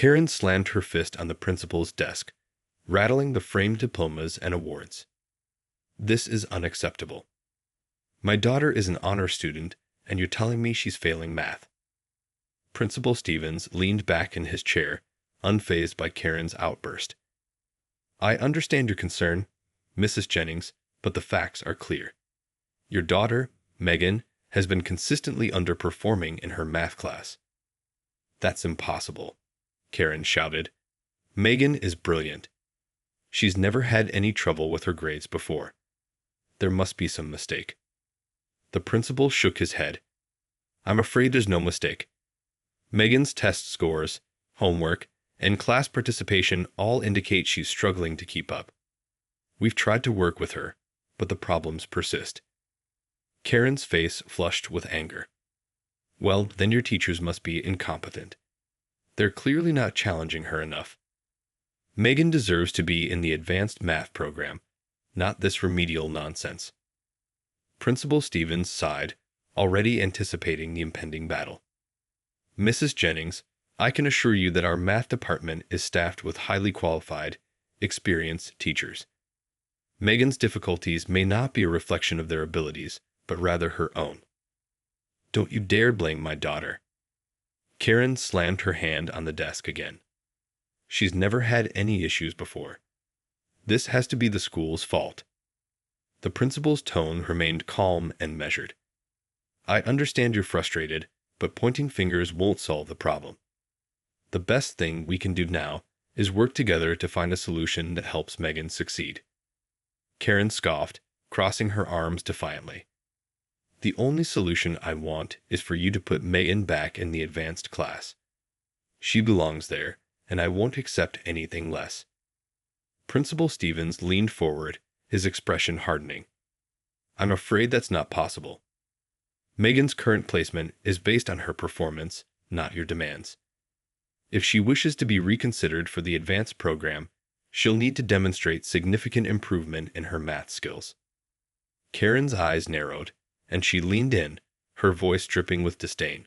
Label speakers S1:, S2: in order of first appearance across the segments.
S1: Karen slammed her fist on the principal's desk, rattling the framed diplomas and awards. This is unacceptable. My daughter is an honor student, and you're telling me she's failing math. Principal Stevens leaned back in his chair, unfazed by Karen's outburst. I understand your concern, Mrs. Jennings, but the facts are clear. Your daughter, Megan, has been consistently underperforming in her math class. That's impossible, Karen shouted. Megan is brilliant. She's never had any trouble with her grades before. There must be some mistake. The principal shook his head. I'm afraid there's no mistake. Megan's test scores, homework, and class participation all indicate she's struggling to keep up. We've tried to work with her, but the problems persist. Karen's face flushed with anger. Well, then your teachers must be incompetent. They're clearly not challenging her enough. Megan deserves to be in the advanced math program, not this remedial nonsense. Principal Stevens sighed, already anticipating the impending battle. Mrs. Jennings, I can assure you that our math department is staffed with highly qualified, experienced teachers. Megan's difficulties may not be a reflection of their abilities, but rather her own. Don't you dare blame my daughter. Karen slammed her hand on the desk again. She's never had any issues before. This has to be the school's fault. The principal's tone remained calm and measured. I understand you're frustrated, but pointing fingers won't solve the problem. The best thing we can do now is work together to find a solution that helps Megan succeed. Karen scoffed, crossing her arms defiantly. The only solution I want is for you to put Megan back in the advanced class. She belongs there, and I won't accept anything less. Principal Stevens leaned forward, his expression hardening. I'm afraid that's not possible. Megan's current placement is based on her performance, not your demands. If she wishes to be reconsidered for the advanced program, she'll need to demonstrate significant improvement in her math skills. Karen's eyes narrowed, and she leaned in, her voice dripping with disdain.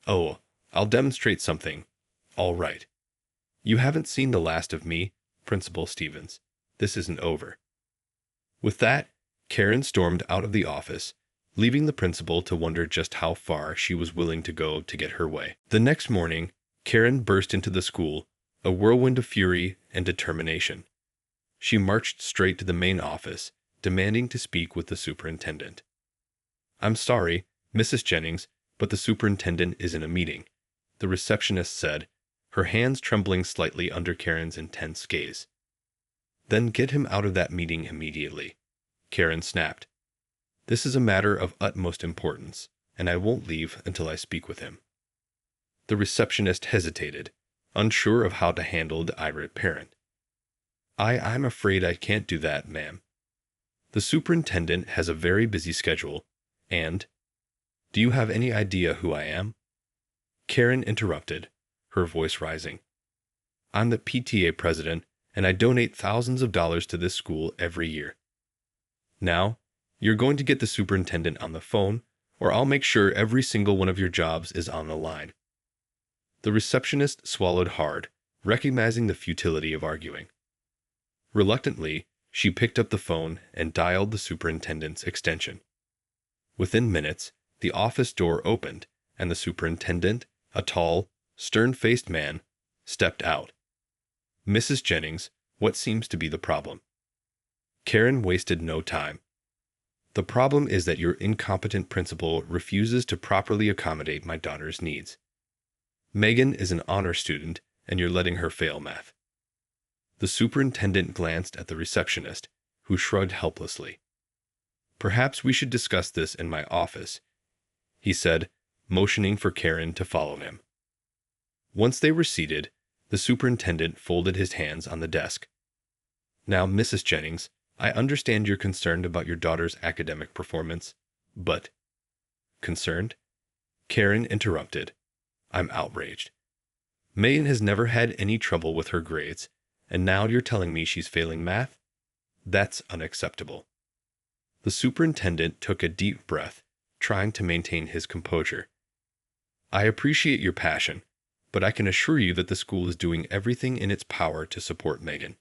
S1: Oh, I'll demonstrate something. All right. You haven't seen the last of me, Principal Stevens. This isn't over. With that, Karen stormed out of the office, leaving the principal to wonder just how far she was willing to go to get her way. The next morning, Karen burst into the school, a whirlwind of fury and determination. She marched straight to the main office, demanding to speak with the superintendent. I'm sorry, Mrs. Jennings, but the superintendent is in a meeting, the receptionist said, her hands trembling slightly under Karen's intense gaze. Then get him out of that meeting immediately, Karen snapped. This is a matter of utmost importance, and I won't leave until I speak with him. The receptionist hesitated, unsure of how to handle the irate parent. I'm afraid I can't do that, ma'am. The superintendent has a very busy schedule, and... Do you have any idea who I am? Karen interrupted, her voice rising. I'm the PTA president, and I donate thousands of dollars to this school every year. Now, you're going to get the superintendent on the phone, or I'll make sure every single one of your jobs is on the line. The receptionist swallowed hard, recognizing the futility of arguing. Reluctantly, she picked up the phone and dialed the superintendent's extension. Within minutes, the office door opened, and the superintendent, a tall, stern-faced man, stepped out. Mrs. Jennings, what seems to be the problem? Karen wasted no time. The problem is that your incompetent principal refuses to properly accommodate my daughter's needs. Megan is an honor student, and you're letting her fail math. The superintendent glanced at the receptionist, who shrugged helplessly. Perhaps we should discuss this in my office, he said, motioning for Karen to follow him. Once they were seated, the superintendent folded his hands on the desk. Now, Mrs. Jennings, I understand you're concerned about your daughter's academic performance, but... Concerned? Karen interrupted. I'm outraged. Megan has never had any trouble with her grades, and now you're telling me she's failing math? That's unacceptable. The superintendent took a deep breath, trying to maintain his composure. I appreciate your passion, but I can assure you that the school is doing everything in its power to support Megan.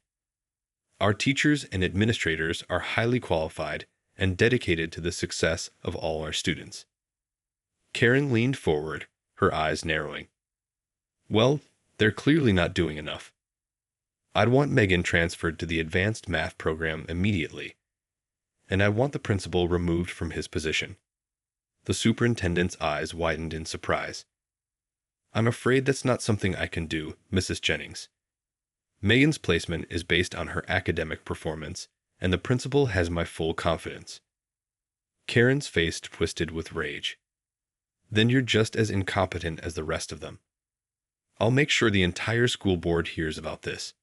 S1: Our teachers and administrators are highly qualified and dedicated to the success of all our students." Karen leaned forward, her eyes narrowing. "Well, they're clearly not doing enough. I'd want Megan transferred to the advanced math program immediately, and I want the principal removed from his position." The superintendent's eyes widened in surprise. "I'm afraid that's not something I can do, Mrs. Jennings. Megan's placement is based on her academic performance, and the principal has my full confidence." Karen's face twisted with rage. "Then you're just as incompetent as the rest of them. I'll make sure the entire school board hears about this.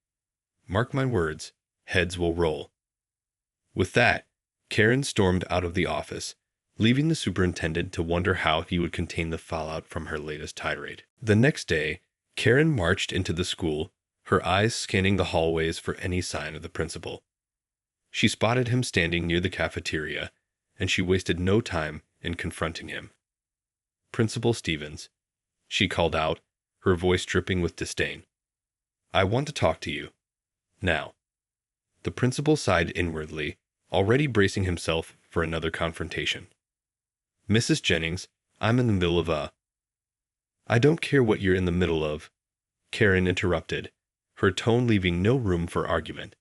S1: Mark my words, heads will roll." With that, Karen stormed out of the office, leaving the superintendent to wonder how he would contain the fallout from her latest tirade. The next day, Karen marched into the school, her eyes scanning the hallways for any sign of the principal. She spotted him standing near the cafeteria, and she wasted no time in confronting him. "Principal Stevens," she called out, her voice dripping with disdain. "I want to talk to you. Now." The principal sighed inwardly, already bracing himself for another confrontation. "Mrs. Jennings, I'm in the middle of a—" "I don't care what you're in the middle of," Karen interrupted, her tone leaving no room for argument.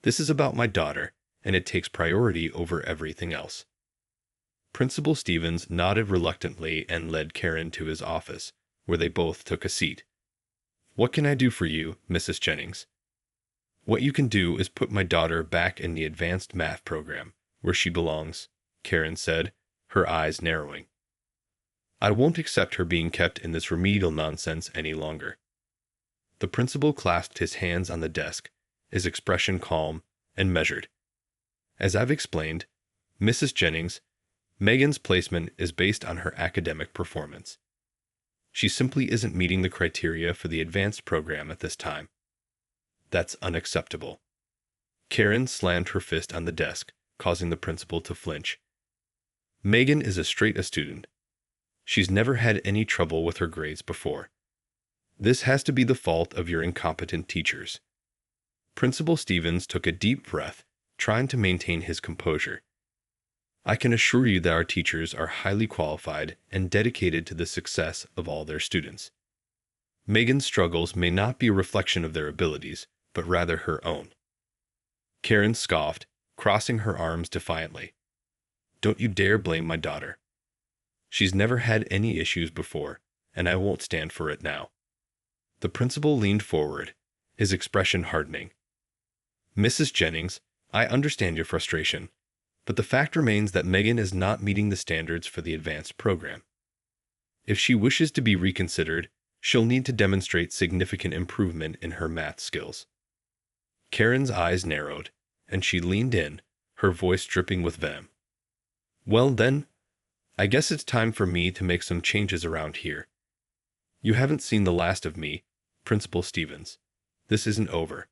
S1: "This is about my daughter, and it takes priority over everything else." Principal Stevens nodded reluctantly and led Karen to his office, where they both took a seat. "What can I do for you, Mrs. Jennings?" "What you can do is put my daughter back in the advanced math program, where she belongs," Karen said, her eyes narrowing. "I won't accept her being kept in this remedial nonsense any longer." The principal clasped his hands on the desk, his expression calm and measured. "As I've explained, Mrs. Jennings, Megan's placement is based on her academic performance. She simply isn't meeting the criteria for the advanced program at this time. That's unacceptable." Karen slammed her fist on the desk, causing the principal to flinch. "Megan is as straight a student. She's never had any trouble with her grades before. This has to be the fault of your incompetent teachers." Principal Stevens took a deep breath, trying to maintain his composure. "I can assure you that our teachers are highly qualified and dedicated to the success of all their students. Megan's struggles may not be a reflection of their abilities, but rather her own." Karen scoffed, crossing her arms defiantly. "Don't you dare blame my daughter. She's never had any issues before, and I won't stand for it now." The principal leaned forward, his expression hardening. "Mrs. Jennings, I understand your frustration, but the fact remains that Megan is not meeting the standards for the advanced program. If she wishes to be reconsidered, she'll need to demonstrate significant improvement in her math skills." Karen's eyes narrowed, and she leaned in, her voice dripping with venom. "Well then, I guess it's time for me to make some changes around here. You haven't seen the last of me, Principal Stevens. This isn't over."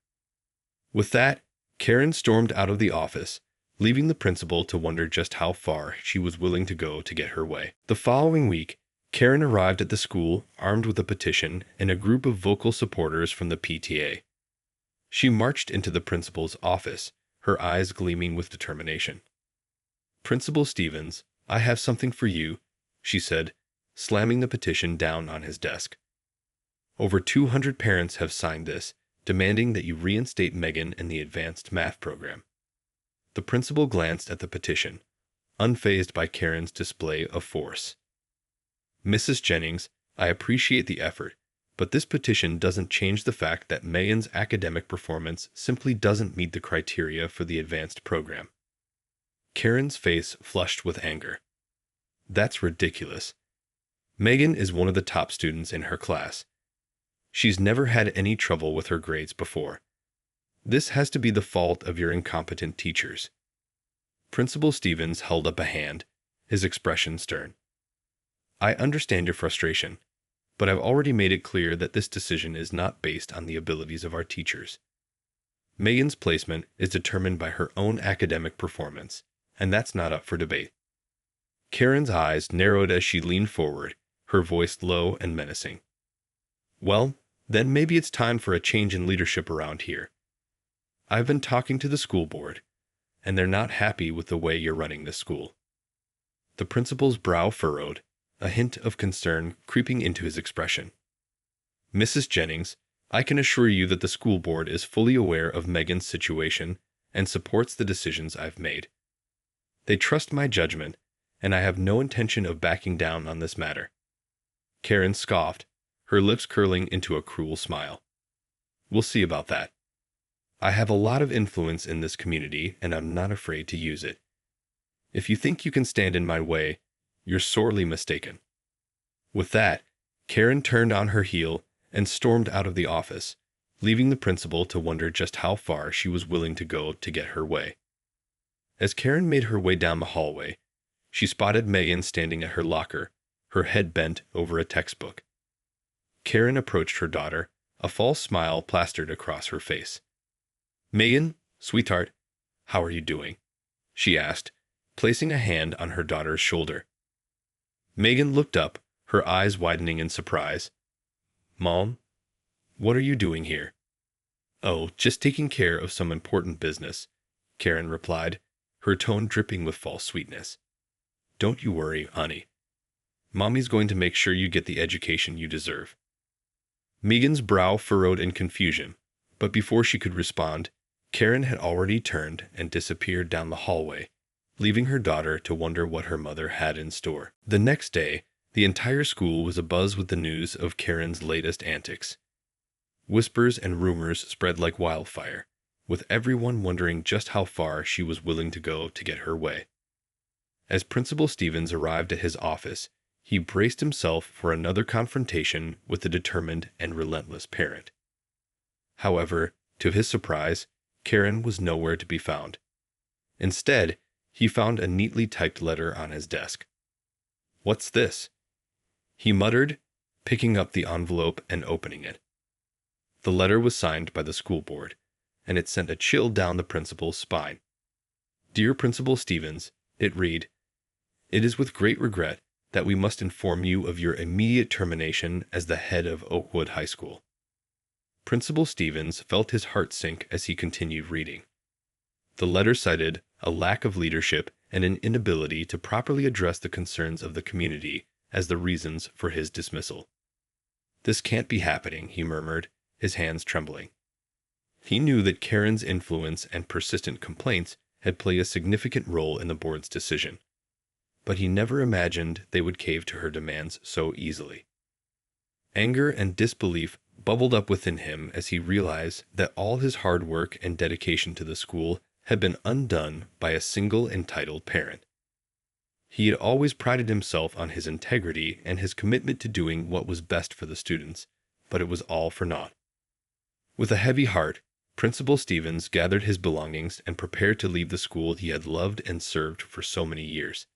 S1: With that, Karen stormed out of the office, leaving the principal to wonder just how far she was willing to go to get her way. The following week, Karen arrived at the school armed with a petition and a group of vocal supporters from the PTA. She marched into the principal's office, her eyes gleaming with determination. "Principal Stevens, I have something for you," she said, slamming the petition down on his desk. "Over 200 parents have signed this, demanding that you reinstate Megan in the advanced math program." The principal glanced at the petition, unfazed by Karen's display of force. "Mrs. Jennings, I appreciate the effort, but this petition doesn't change the fact that Megan's academic performance simply doesn't meet the criteria for the advanced program." Karen's face flushed with anger. "That's ridiculous. Megan is one of the top students in her class. She's never had any trouble with her grades before. This has to be the fault of your incompetent teachers." Principal Stevens held up a hand, his expression stern. "I understand your frustration, but I've already made it clear that this decision is not based on the abilities of our teachers. Megan's placement is determined by her own academic performance, and that's not up for debate." Karen's eyes narrowed as she leaned forward, her voice low and menacing. Well, then maybe it's time for a change in leadership around here. I've been talking to the school board, and they're not happy with the way you're running this school." The principal's brow furrowed, a hint of concern creeping into his expression. "Mrs. Jennings, I can assure you that the school board is fully aware of Megan's situation and supports the decisions I've made. They trust my judgment, and I have no intention of backing down on this matter." Karen scoffed, her lips curling into a cruel smile. "We'll see about that. I have a lot of influence in this community, and I'm not afraid to use it. If you think you can stand in my way, you're sorely mistaken." With that, Karen turned on her heel and stormed out of the office, leaving the principal to wonder just how far she was willing to go to get her way. As Karen made her way down the hallway, she spotted Megan standing at her locker, her head bent over a textbook. Karen approached her daughter, a false smile plastered across her face. "Megan, sweetheart, how are you doing?" she asked, placing a hand on her daughter's shoulder. Megan looked up, her eyes widening in surprise. "Mom, what are you doing here?" "Oh, just taking care of some important business," Karen replied, her tone dripping with false sweetness. "Don't you worry, honey. Mommy's going to make sure you get the education you deserve." Megan's brow furrowed in confusion, but before she could respond, Karen had already turned and disappeared down the hallway, leaving her daughter to wonder what her mother had in store. The next day, the entire school was abuzz with the news of Karen's latest antics. Whispers and rumors spread like wildfire, with everyone wondering just how far she was willing to go to get her way. As Principal Stevens arrived at his office, he braced himself for another confrontation with the determined and relentless parent. However, to his surprise, Karen was nowhere to be found. Instead, he found a neatly typed letter on his desk. "What's this?" he muttered, picking up the envelope and opening it. The letter was signed by the school board, and it sent a chill down the principal's spine. "Dear Principal Stevens," it read, "it is with great regret that we must inform you of your immediate termination as the head of Oakwood High School." Principal Stevens felt his heart sink as he continued reading. The letter cited a lack of leadership and an inability to properly address the concerns of the community as the reasons for his dismissal. "This can't be happening," he murmured, his hands trembling. He knew that Karen's influence and persistent complaints had played a significant role in the board's decision, but he never imagined they would cave to her demands so easily. Anger and disbelief bubbled up within him as he realized that all his hard work and dedication to the school had been undone by a single entitled parent. He had always prided himself on his integrity and his commitment to doing what was best for the students, but it was all for naught. With a heavy heart, Principal Stevens gathered his belongings and prepared to leave the school he had loved and served for so many years.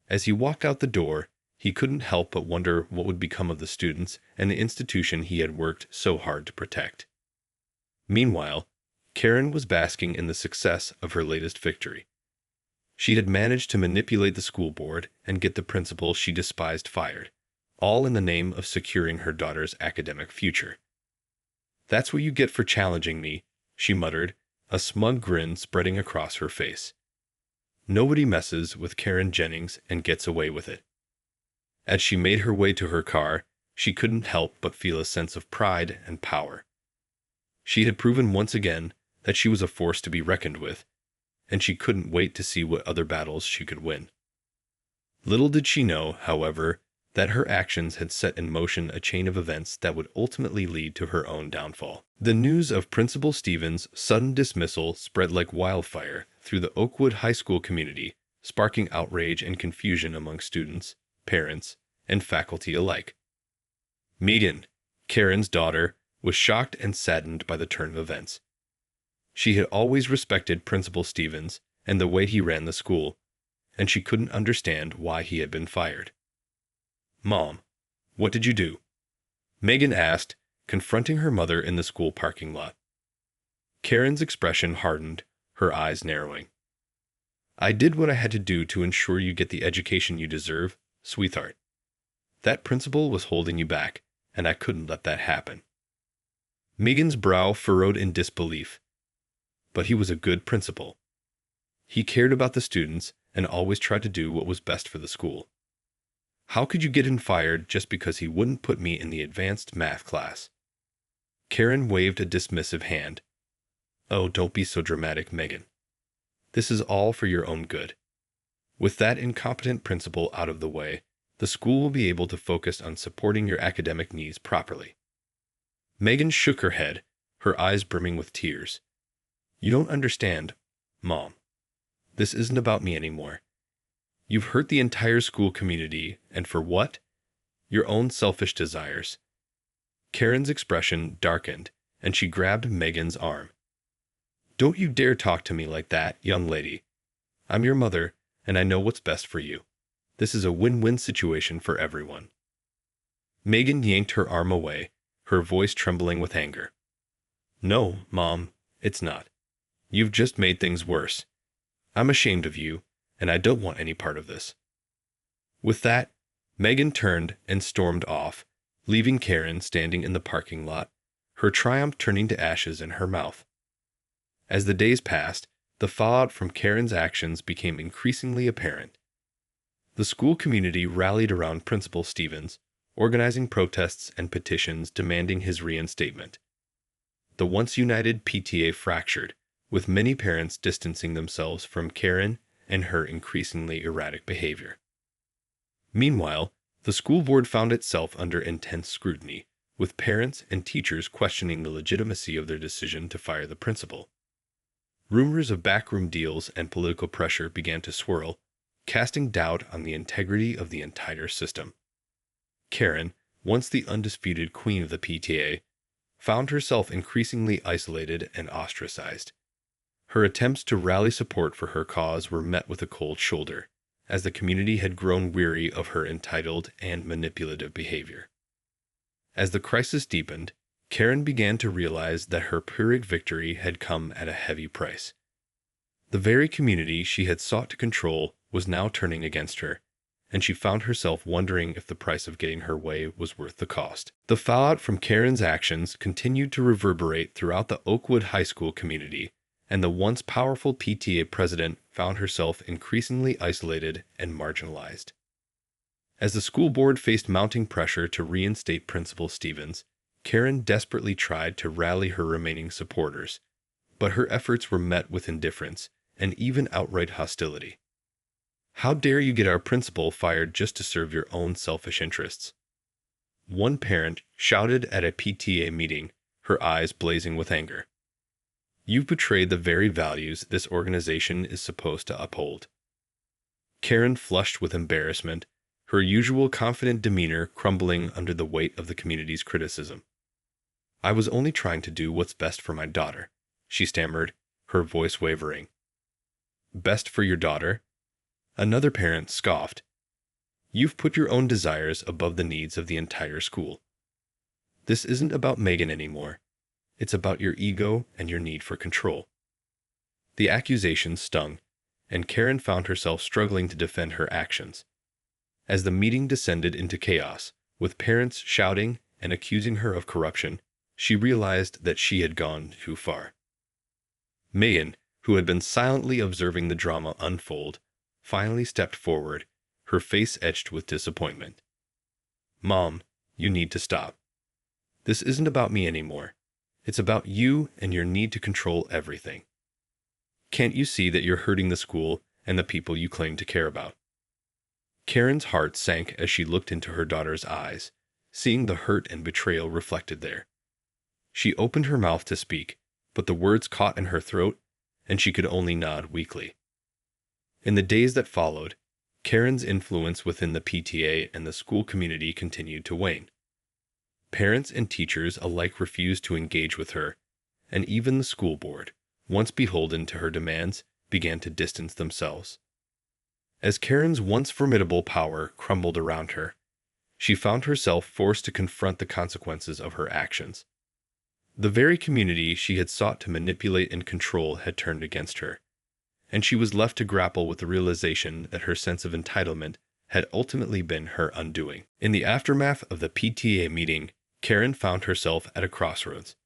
S1: As he walked out the door, he couldn't help but wonder what would become of the students and the institution he had worked so hard to protect. Meanwhile, Karen was basking in the success of her latest victory. She had managed to manipulate the school board and get the principal she despised fired, all in the name of securing her daughter's academic future. "That's what you get for challenging me," she muttered, a smug grin spreading across her face. Nobody messes with Karen Jennings and gets away with it. As she made her way to her car, she couldn't help but feel a sense of pride and power. She had proven once again that she was a force to be reckoned with, and she couldn't wait to see what other battles she could win. Little did she know, however, that her actions had set in motion a chain of events that would ultimately lead to her own downfall. The news of Principal Stevens' sudden dismissal spread like wildfire through the Oakwood High School community, sparking outrage and confusion among students, parents, and faculty alike. Megan, Karen's daughter, was shocked and saddened by the turn of events. She had always respected Principal Stevens and the way he ran the school, and she couldn't understand why he had been fired. "Mom, what did you do?" Megan asked, confronting her mother in the school parking lot. Karen's expression hardened, her eyes narrowing. "I did what I had to do to ensure you get the education you deserve, sweetheart. That principal was holding you back, and I couldn't let that happen. Megan's brow furrowed in disbelief. But he was a good principal. He cared about the students and always tried to do what was best for the school. How could you get him fired just because he wouldn't put me in the advanced math class? Karen waved a dismissive hand. Oh, don't be so dramatic, Megan. This is all for your own good. With that incompetent principal out of the way, the school will be able to focus on supporting your academic needs properly. Megan shook her head, her eyes brimming with tears. You don't understand, Mom. This isn't about me anymore. You've hurt the entire school community, and for what? Your own selfish desires. Karen's expression darkened, and she grabbed Megan's arm. Don't you dare talk to me like that, young lady. I'm your mother, and I know what's best for you. This is a win-win situation for everyone. Megan yanked her arm away, her voice trembling with anger. No, Mom, it's not. You've just made things worse. I'm ashamed of you, and I don't want any part of this. With that, Megan turned and stormed off, leaving Karen standing in the parking lot, her triumph turning to ashes in her mouth. As the days passed, the fallout from Karen's actions became increasingly apparent. The school community rallied around Principal Stevens, organizing protests and petitions demanding his reinstatement. The once united PTA fractured, with many parents distancing themselves from Karen and her increasingly erratic behavior. Meanwhile, the school board found itself under intense scrutiny, with parents and teachers questioning the legitimacy of their decision to fire the principal. Rumors of backroom deals and political pressure began to swirl, casting doubt on the integrity of the entire system. Karen, once the undisputed queen of the PTA, found herself increasingly isolated and ostracized. Her attempts to rally support for her cause were met with a cold shoulder, as the community had grown weary of her entitled and manipulative behavior. As the crisis deepened, Karen began to realize that her Pyrrhic victory had come at a heavy price. The very community she had sought to control was now turning against her, and she found herself wondering if the price of getting her way was worth the cost. The fallout from Karen's actions continued to reverberate throughout the Oakwood High School community, and the once powerful PTA president found herself increasingly isolated and marginalized. As the school board faced mounting pressure to reinstate Principal Stevens, Karen desperately tried to rally her remaining supporters, but her efforts were met with indifference and even outright hostility. How dare you get our principal fired just to serve your own selfish interests? One parent shouted at a PTA meeting, her eyes blazing with anger. You've betrayed the very values this organization is supposed to uphold. Karen flushed with embarrassment, her usual confident demeanor crumbling under the weight of the community's criticism. I was only trying to do what's best for my daughter, she stammered, her voice wavering. Best for your daughter? Another parent scoffed. You've put your own desires above the needs of the entire school. This isn't about Megan anymore. It's about your ego and your need for control. The accusations stung, and Karen found herself struggling to defend her actions. As the meeting descended into chaos, with parents shouting and accusing her of corruption, she realized that she had gone too far. Megan, who had been silently observing the drama unfold, finally stepped forward, her face etched with disappointment. Mom, you need to stop. This isn't about me anymore. It's about you and your need to control everything. Can't you see that you're hurting the school and the people you claim to care about? Karen's heart sank as she looked into her daughter's eyes, seeing the hurt and betrayal reflected there. She opened her mouth to speak, but the words caught in her throat, and she could only nod weakly. In the days that followed, Karen's influence within the PTA and the school community continued to wane. Parents and teachers alike refused to engage with her, and even the school board, once beholden to her demands, began to distance themselves. As Karen's once formidable power crumbled around her, she found herself forced to confront the consequences of her actions. The very community she had sought to manipulate and control had turned against her, and she was left to grapple with the realization that her sense of entitlement had ultimately been her undoing. In the aftermath of the PTA meeting, Karen found herself at a crossroads.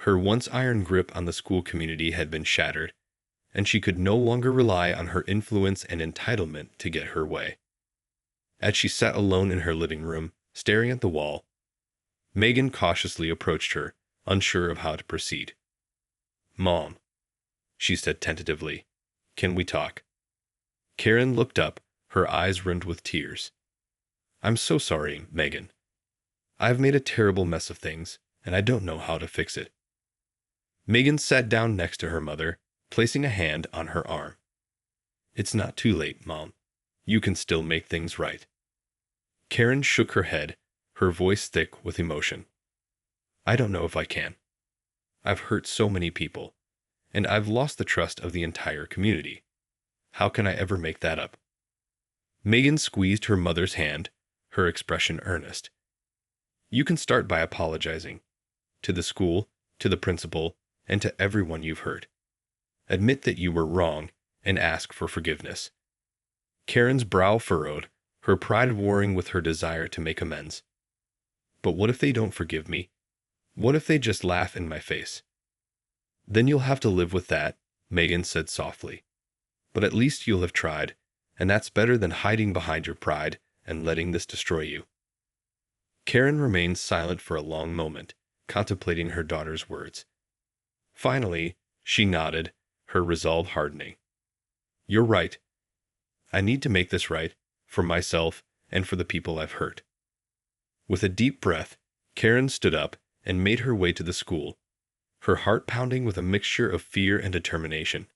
S1: Her once iron grip on the school community had been shattered, and she could no longer rely on her influence and entitlement to get her way. As she sat alone in her living room, staring at the wall, Megan cautiously approached her, unsure of how to proceed. "Mom," she said tentatively, "can we talk?" Karen looked up, her eyes rimmed with tears. "I'm so sorry, Megan. I've made a terrible mess of things, and I don't know how to fix it." Megan sat down next to her mother, placing a hand on her arm. "It's not too late, Mom. You can still make things right." Karen shook her head, her voice thick with emotion. "I don't know if I can. I've hurt so many people, and I've lost the trust of the entire community. How can I ever make that up?" Megan squeezed her mother's hand, her expression earnest. "You can start by apologizing. To the school, to the principal, and to everyone you've hurt. Admit that you were wrong, and ask for forgiveness." Karen's brow furrowed, her pride warring with her desire to make amends. "But what if they don't forgive me? What if they just laugh in my face?" "Then you'll have to live with that," Megan said softly. "But at least you'll have tried, and that's better than hiding behind your pride and letting this destroy you." Karen remained silent for a long moment, contemplating her daughter's words. Finally, she nodded, her resolve hardening. "You're right. I need to make this right, for myself and for the people I've hurt." With a deep breath, Karen stood up and made her way to the school, her heart pounding with a mixture of fear and determination.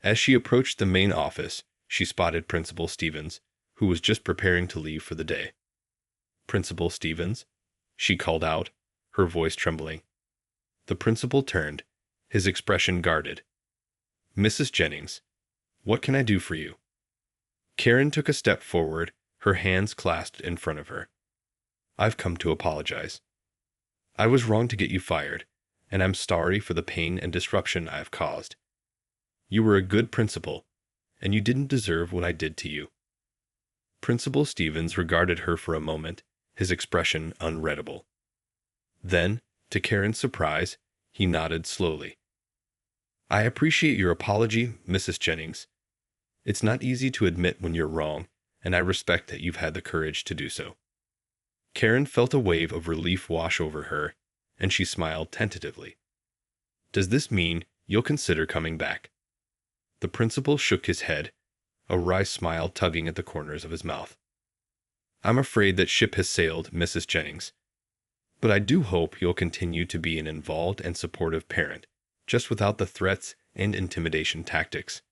S1: As she approached the main office, she spotted Principal Stevens, who was just preparing to leave for the day. "Principal Stevens?" she called out, her voice trembling. The principal turned, his expression guarded. "Mrs. Jennings, what can I do for you?" Karen took a step forward, her hands clasped in front of her. "I've come to apologize. I was wrong to get you fired, and I'm sorry for the pain and disruption I've caused. You were a good principal, and you didn't deserve what I did to you." Principal Stevens regarded her for a moment, his expression unreadable. Then, to Karen's surprise, he nodded slowly. "I appreciate your apology, Mrs. Jennings. It's not easy to admit when you're wrong, and I respect that you've had the courage to do so." Karen felt a wave of relief wash over her, and she smiled tentatively. "Does this mean you'll consider coming back?" The principal shook his head, a wry smile tugging at the corners of his mouth. "I'm afraid that ship has sailed, Mrs. Jennings. But I do hope you'll continue to be an involved and supportive parent, just without the threats and intimidation tactics."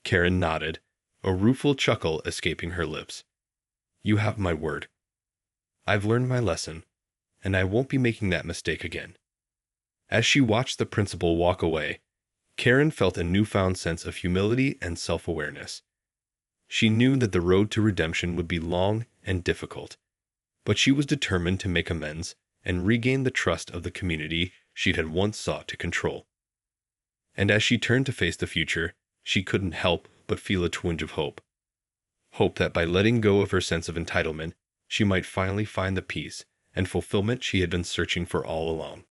S1: Karen nodded, a rueful chuckle escaping her lips. "You have my word. I've learned my lesson, and I won't be making that mistake again." As she watched the principal walk away, Karen felt a newfound sense of humility and self-awareness. She knew that the road to redemption would be long and difficult, but she was determined to make amends and regain the trust of the community she had once sought to control. And as she turned to face the future, she couldn't help but feel a twinge of hope. Hope that by letting go of her sense of entitlement, she might finally find the peace and fulfillment she had been searching for all along.